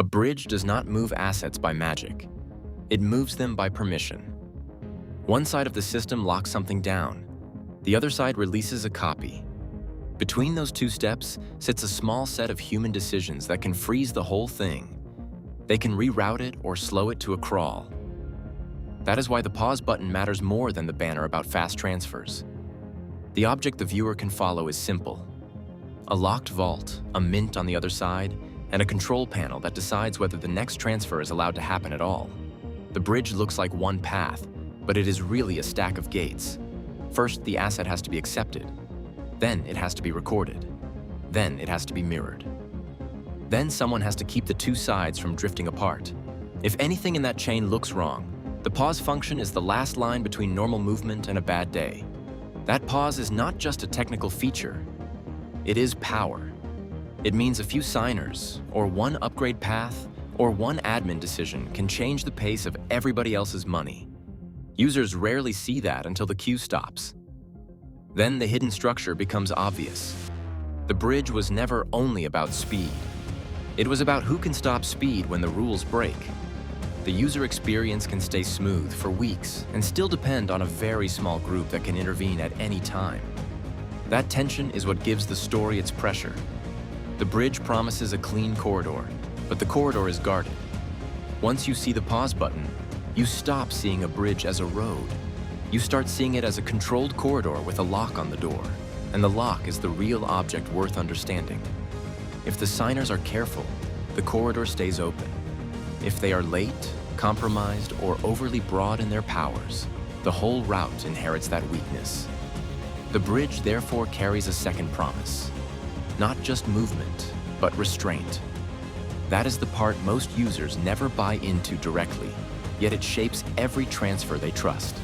A bridge does not move assets by magic. It moves them by permission. One side of the system locks something down. The other side releases a copy. Between those two steps sits a small set of human decisions that can freeze the whole thing. They can reroute it or slow it to a crawl. That is why the pause button matters more than the banner about fast transfers. The object the viewer can follow is simple. A locked vault, a mint on the other side, and a control panel that decides whether the next transfer is allowed to happen at all. The bridge looks like one path, but it is really a stack of gates. First, the asset has to be accepted. Then it has to be recorded. Then it has to be mirrored. Then someone has to keep the two sides from drifting apart. If anything in that chain looks wrong, the pause function is the last line between normal movement and a bad day. That pause is not just a technical feature. It is power. It means a few signers, or one upgrade path, or one admin decision can change the pace of everybody else's money. Users rarely see that until the queue stops. Then the hidden structure becomes obvious. The bridge was never only about speed. It was about who can stop speed when the rules break. The user experience can stay smooth for weeks and still depend on a very small group that can intervene at any time. That tension is what gives the story its pressure. The bridge promises a clean corridor, but the corridor is guarded. Once you see the pause button, you stop seeing a bridge as a road. You start seeing it as a controlled corridor with a lock on the door, and the lock is the real object worth understanding. If the signers are careful, the corridor stays open. If they are late, compromised, or overly broad in their powers, the whole route inherits that weakness. The bridge therefore carries a second promise. Not just movement, but restraint. That is the part most users never buy into directly, yet it shapes every transfer they trust.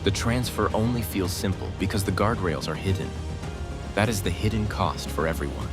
The transfer only feels simple because the guardrails are hidden. That is the hidden cost for everyone.